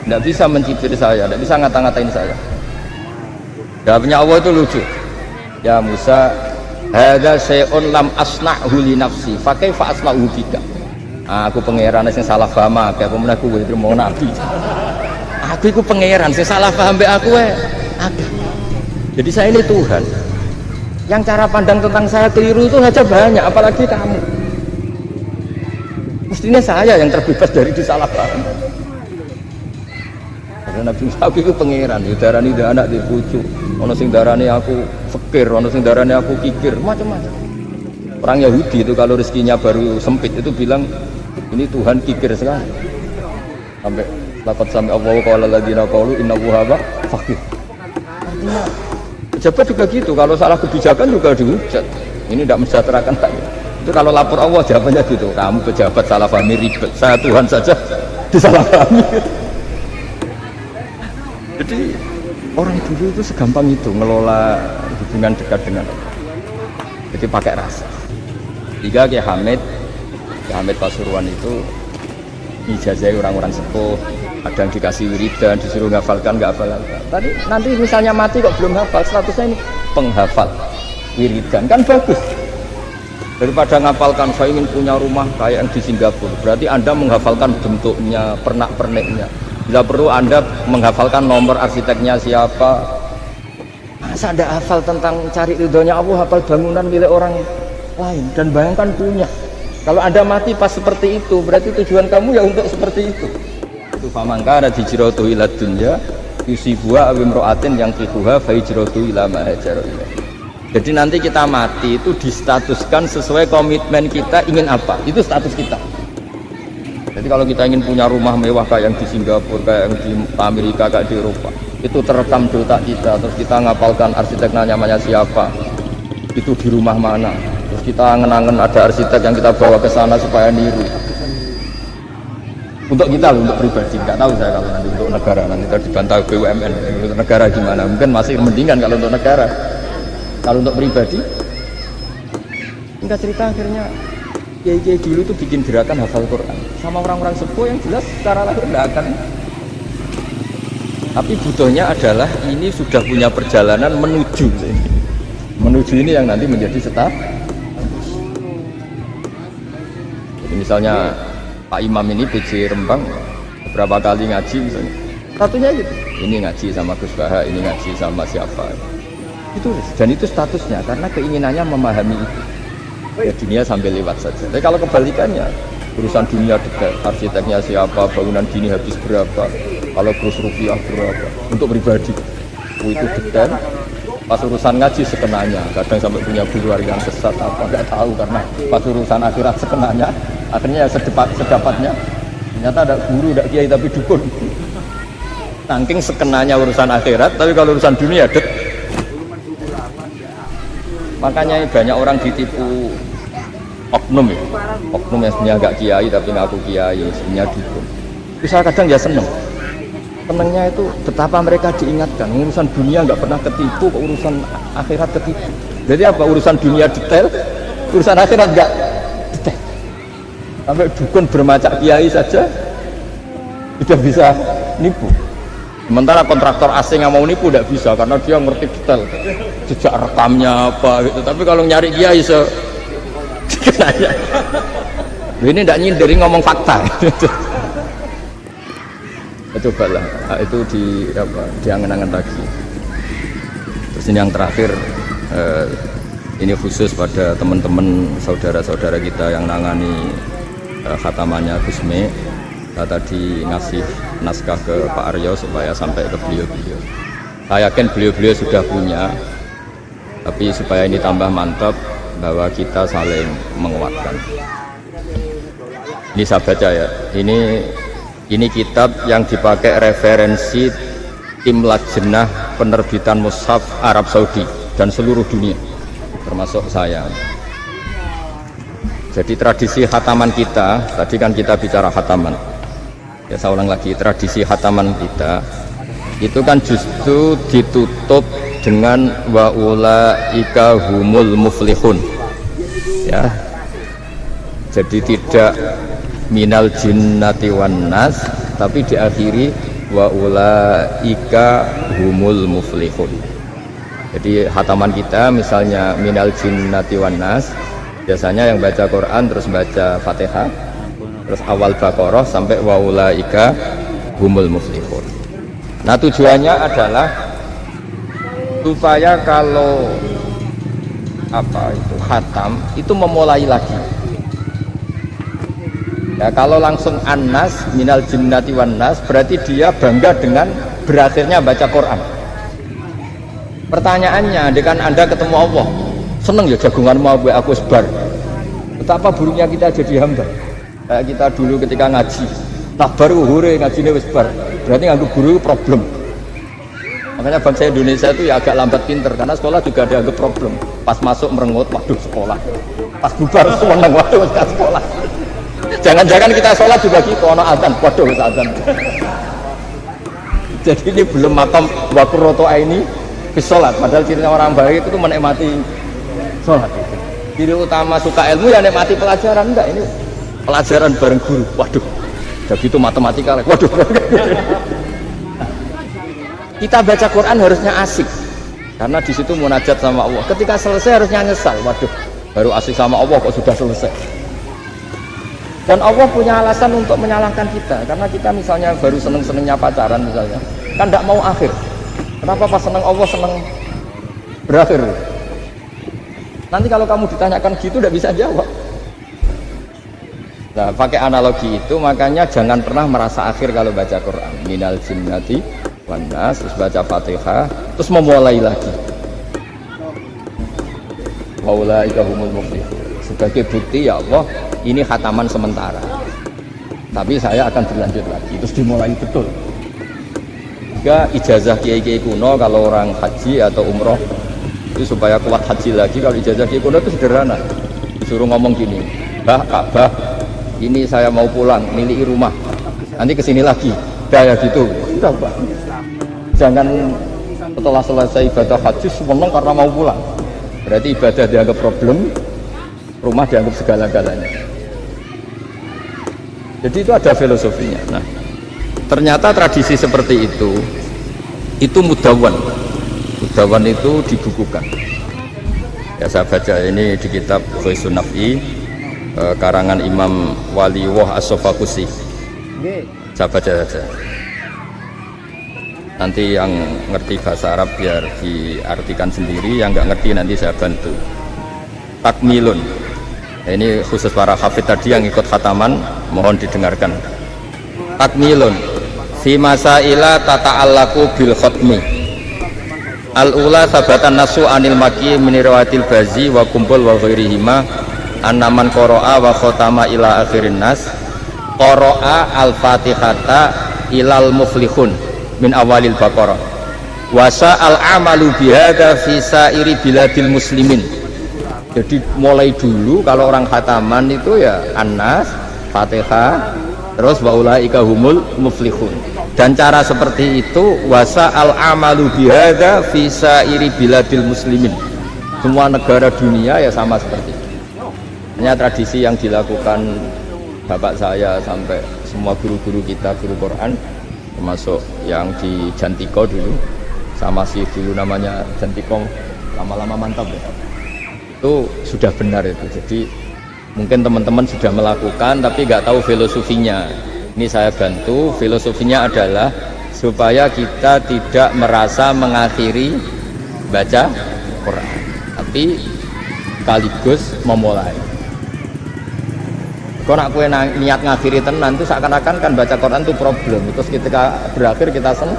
tidak bisa mencibir saya, tidak bisa ngata-ngatain saya. Jawabnya Allah itu lucu, ya Musa, hadza syai'un lam asna'hu li nafsi fa kaifa asna'hu bika. Aku pangeran sing salah paham akeh, apa meneh kowe mau nabi. Aku iku pangeran sing salah paham mbek aku akeh. Jadi saya ini Tuhan. Yang cara pandang tentang saya keliru itu saja banyak, apalagi kamu. Mestinya saya yang terbebas dari disalah paham. Karena Nabi Musa itu pangeran, darani anak di pucuk, ono sing darani aku fakir, ono sing darani aku kikir, macam-macam. Orang Yahudi itu kalau rezekinya baru sempit itu bilang ini Tuhan kikir sekali. Sampai laqad sami Allahu qala alladziina qalu innahu huwa fakir. Artinya pejabat juga gitu, kalau salah kebijakan juga dihujat. Ini tidak mensejahterakan rakyat. Itu kalau lapor Allah jawabannya gitu, kamu pejabat salah paham ribet, saya Tuhan saja disalahpahami. Jadi orang dulu itu segampang itu ngelola hubungan dekat dengan Allah. Jadi pakai rasa. Tiga Ki Hamid Pasuruan itu ijazah orang-orang sepuh, ada yang dikasih wiridan, disuruh ngafalkan, nggak hafal. Tadi nanti misalnya mati kok belum hafal, statusnya ini penghafal wiridan, kan bagus. Daripada ngapalkan saya ingin punya rumah kayak yang di Singapura, berarti Anda menghafalkan bentuknya, pernak-perniknya. Bila perlu Anda menghafalkan nomor arsiteknya siapa. Masa Anda hafal tentang cari ridhonya Allah, hafal bangunan milik orang lain, dan bayangkan punya. Kalau Anda mati pas seperti itu, berarti tujuan kamu ya untuk seperti itu. Itu famangkana hijratuhu ila dunya yusibuha aw imra'atin yang tihuha fa hijratuhu ila ma hajara ilaihi. Jadi nanti kita mati itu distatuskan sesuai komitmen kita ingin apa, itu status kita. Jadi kalau kita ingin punya rumah mewah kayak yang di Singapura, kayak yang di Amerika, kayak di Eropa, itu terekam di otak kita. Terus kita ngapalkan arsiteknya namanya siapa, itu di rumah mana. Terus kita angen-angen ada arsitek yang kita bawa ke sana supaya niru. Untuk kita loh, untuk pribadi, nggak tahu saya kalau nanti untuk negara, nanti kita dibantah BUMN. Untuk negara gimana? Mungkin masih mendingan kalau untuk negara. Kalau untuk pribadi, enggak cerita akhirnya kiai-kiai dulu itu bikin gerakan hafal Quran sama orang-orang sepuh yang jelas secara lahir tidak akan. Tapi butuhnya adalah ini sudah punya perjalanan menuju ini yang nanti menjadi status. Jadi misalnya Pak Imam ini PJ Rembang beberapa kali ngaji misalnya, satunya gitu, ini ngaji sama Gus Baha, ini ngaji sama siapa. Itu dan itu statusnya karena keinginannya memahami itu ya dunia sambil lewat saja. Tapi kalau kebalikannya urusan dunia dekat, arsiteknya siapa, bangunan gini habis berapa, kalau kurus rupiah berapa untuk pribadi itu detail. Pas urusan ngaji sekenanya, kadang sampai punya keluarga yang sesat apa nggak tahu, karena pas urusan akhirat sekenanya akhirnya ya sedapatnya ternyata ada guru, ada kiai tapi dukun. Saking sekenanya urusan akhirat, tapi kalau urusan dunia makanya banyak orang ditipu oknum ya, oknum yang sebenarnya agak kiai tapi ngaku kiai, sebenarnya dukun. Bisa kadang ya senengnya itu betapa mereka diingatkan urusan dunia nggak pernah ketipu, kok urusan akhirat ketipu. Jadi apa, urusan dunia detail, urusan akhirat nggak detail. Sampai dukun bermacak kiai saja sudah bisa nipu. Sementara kontraktor asing yang mau nipu tidak bisa karena dia ngerti detail jejak rekamnya apa gitu. Tapi kalau nyari kiai dikenanya ini tidak nyindir, ngomong fakta. Cobalah itu diangen-angen lagi. Terus ini yang terakhir, ini khusus pada teman-teman saudara-saudara kita yang nangani khatamannya Gusme. Saya tadi ngasih naskah ke Pak Aryo supaya sampai ke beliau-beliau. Saya yakin beliau-beliau sudah punya, tapi supaya ini tambah mantap bahwa kita saling menguatkan. Ini saya baca ya, ini kitab yang dipakai referensi tim lajnah penerbitan mushaf Arab Saudi dan seluruh dunia, termasuk saya. Jadi tradisi khataman kita, tadi kan kita bicara khataman. Ya saya ulang lagi, tradisi khataman kita itu kan justru ditutup dengan wa ulaika humul muflihun. Ya. Jadi tidak minal jinnati wan nas, tapi diakhiri wa ulaika humul muflihun. Jadi khataman kita misalnya minal jinnati wan nas, biasanya yang baca Quran terus baca Fatihah, terus awal Baqarah sampai wa ulaika humul muflihun. Nah tujuannya adalah supaya kalau khatam itu memulai lagi. Ya, kalau langsung an-nas minal jinnati wan nas berarti dia bangga dengan berakhirnya baca Quran. Pertanyaannya, dengan Anda ketemu Allah, seneng ya jagunganmu aku sebar. Betapa buruknya kita jadi hamba. Kayak kita dulu ketika ngaji, tak baru hure ngajine wis bar. Berarti nganggo guru problem. Makanya bangsa Indonesia itu ya agak lambat pinter karena sekolah juga dianggap problem. Pas masuk merengut, waduh sekolah. Pas bubar seneng, waduh sekolah. Jangan-jangan kita sholat juga gitu, ono azan, waduh azan. Jadi ini belum makam wakuroto ini sholat. Padahal cirinya orang baik itu menikmati sholat. Ciri utama suka ilmu ya menikmati pelajaran, enggak ini pelajaran bareng guru. Waduh, udah gitu matematika, waduh. Kita baca Quran harusnya asik, karena di situ munajat sama Allah. Ketika selesai harusnya nyesal, waduh, baru asik sama Allah kok sudah selesai. Dan Allah punya alasan untuk menyalahkan kita, karena kita misalnya baru seneng-senengnya pacaran misalnya, kan tidak mau akhir. Kenapa pas seneng Allah seneng berakhir? Nanti kalau kamu ditanyakan gitu tidak bisa jawab. Nah, pakai analogi itu makanya jangan pernah merasa akhir kalau baca Quran. Minal jinnati wan nas, terus baca Fatihah, terus memulai lagi. Waulaika humul muflihun. Sebagai bukti ya Allah, ini khataman sementara. Tapi saya akan berlanjut lagi. Terus dimulai betul. Jika ijazah kiai-kiai kuno kalau orang haji atau umroh itu supaya kuat haji lagi, kalau ijazah kiai kuno itu sederhana. Disuruh ngomong gini, Mbah Ka'bah, ini saya mau pulang, miliki rumah. Nanti kesini lagi. Kayak gitu. Sudah, Pak. Jangan setelah selesai ibadah haji seneng karena mau pulang. Berarti ibadah dianggap problem, rumah dianggap segala-galanya. Jadi itu ada filosofinya. Nah, ternyata tradisi seperti itu mudawan. Mudawan itu dibukukan. Ya saya baca ini di kitab Ghaithun Naf'i karangan Imam Waliwah As-Sofakusi. Saya baca saja. Nanti yang ngerti bahasa Arab biar diartikan sendiri, yang nggak ngerti nanti saya bantu. Takmilun. Ini khusus para hafid tadi yang ikut khataman, mohon didengarkan. Takmilun fi masaila tata'allaku bil khatmi. Al-ula sabatan nasu anil maki min riwayatil bazi wa kumpul wa ghairihima annaman qara'a wa khatama ila akhirin nas qara'a al-fatihata ilal muflihun min awalil baqarah wa sa'al amalu bihadza fi sa'iri biladil muslimin. Jadi mulai dulu kalau orang khataman itu ya An-Nas, Fatihah, terus wa ulaika humul muflihun. Dan cara seperti itu wasa al amalu bihadza fi sa'iri biladil muslimin. Semua negara dunia ya sama seperti itu. Hanya tradisi yang dilakukan bapak saya sampai semua guru-guru kita, guru Quran, termasuk yang di Jantiko dulu, sama si dulu namanya Jantiko, lama-lama mantap ya. Itu sudah benar itu. Jadi mungkin teman-teman sudah melakukan tapi nggak tahu filosofinya. Ini saya bantu. Filosofinya adalah supaya kita tidak merasa mengakhiri baca Quran, tapi sekaligus memulai. Kalau nak kue niat ngakhiri tenan itu seakan-akan kan baca Quran itu problem. Terus ketika berakhir kita senang.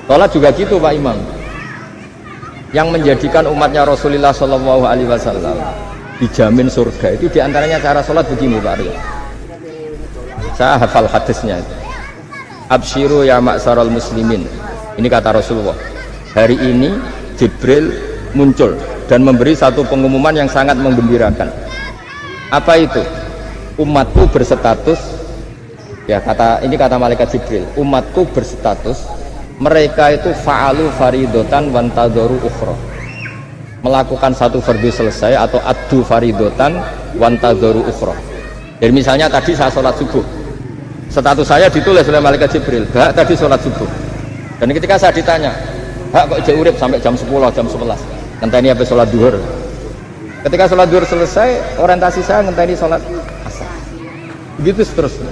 Sholat juga gitu Pak Imam. Yang menjadikan umatnya Rasulullah Shallallahu Alaihi Wasallam dijamin surga itu diantaranya cara sholat begini Pak Arya. Saya hafal hadisnya itu. Absyiru ya ma'syaral muslimin. Ini kata Rasulullah. Hari ini Jibril muncul dan memberi satu pengumuman yang sangat menggembirakan. Apa itu? Umatku berstatus, ya ini kata malaikat Jibril. Umatku berstatus mereka itu fa'alu faridotan wantadoru ukhra, melakukan satu fardu selesai atau addu faridotan wantadoru ukhra. Jadi misalnya tadi saya sholat subuh, status saya ditulis oleh malaikat Jibril, Hak tadi sholat subuh. Dan ketika saya ditanya, Hak kok jauh urip sampai jam 10, jam 11, ngenteni apa sholat duhur. Ketika sholat duhur selesai, orientasi saya ngenteni sholat asar. Begitu seterusnya.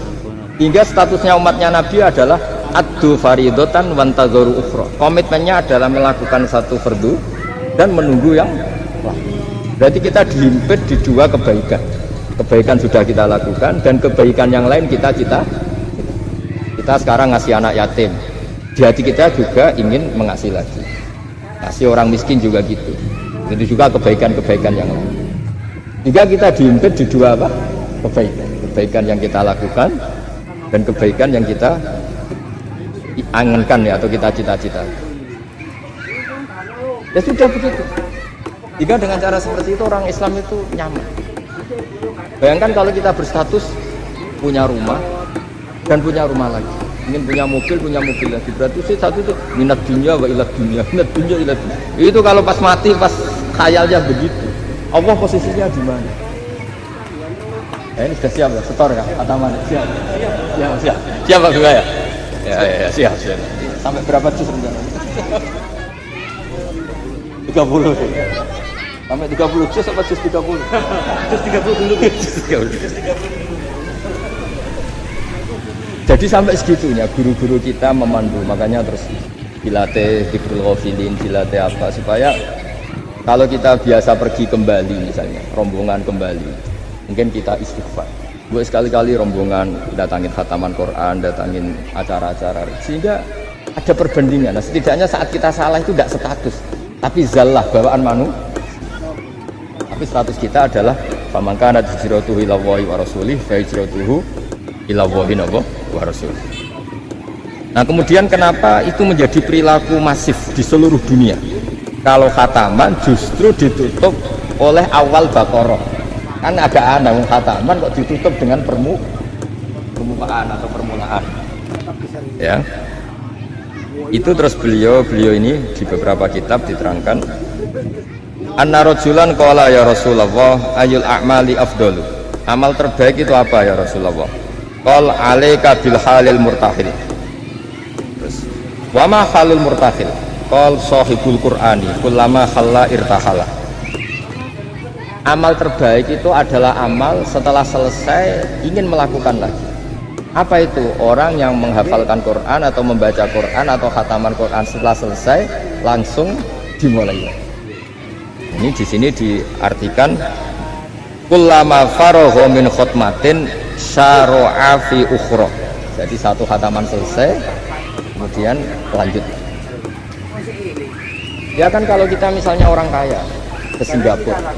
Hingga statusnya umatnya Nabi adalah addu faridotan wantazoru ukhra. Komitmennya adalah melakukan satu fardu dan menunggu yang lain. Berarti kita dihimpit di dua kebaikan. Kebaikan sudah kita lakukan dan kebaikan yang lain kita sekarang ngasih anak yatim. Di hati kita juga ingin mengasih lagi. Kasih orang miskin juga gitu. Itu juga kebaikan-kebaikan yang lain. Jika kita dihimpit di dua apa? Kebaikan yang kita lakukan dan kebaikan yang kita angenkan ya, atau kita cita-cita. Ya sudah begitu. Jika dengan cara seperti itu orang Islam itu nyaman. Bayangkan kalau kita berstatus punya rumah dan punya rumah lagi, ingin punya mobil lagi, berarti satu itu minat dunia wa ilat dunia, minat dunia ilat dunia. Itu kalau pas mati, pas khayalnya begitu, Allah posisinya di mana? Ini sudah siap ya, setor ya, Ataman? Siap Pak Bunga ya? Ya, siap. Sampai berapa juz rencana? 30. Sampai 30 juz apa juz 30? Juz 30 dulu. Jadi sampai segitunya guru-guru kita memandu, makanya terus dilatih Dzikrul Ghafilin, dilatih apa supaya kalau kita biasa pergi kembali misalnya, rombongan kembali, mungkin kita istighfar. Gue sekali-kali rombongan datangin khataman Quran, datangin acara-acara, sehingga ada perbandingan. Nah, setidaknya saat kita salah itu tidak status, tapi zallah, bawaan tapi status kita adalah faman kana hijratuhu ila Allahi wa rasulih fa hijratuhu ila Allahi wa rasulih. Nah, kemudian kenapa itu menjadi perilaku masif di seluruh dunia? Kalau khataman justru ditutup oleh awal Baqarah. Kan agak aneh khataman kok ditutup dengan permukaan atau permulaan. Ya. Itu terus beliau ini di beberapa kitab diterangkan anna rajulan qala ya Rasulullah ayul a'mali afdalu. Amal terbaik itu apa ya Rasulullah? Qal alaika bil halil murtahil. Terus wa ma halul murtahil? Qal sahibul qur'ani kullama khalla irtahala. Amal terbaik itu adalah amal setelah selesai ingin melakukan lagi. Apa itu? Orang yang menghafalkan Quran atau membaca Quran atau khataman Quran setelah selesai langsung dimulai. Ini di sini diartikan kullama faragha min khutmatin syara'a fi ukhra. Jadi satu khataman selesai kemudian lanjut. Ya kan kalau kita misalnya orang kaya ke Singapura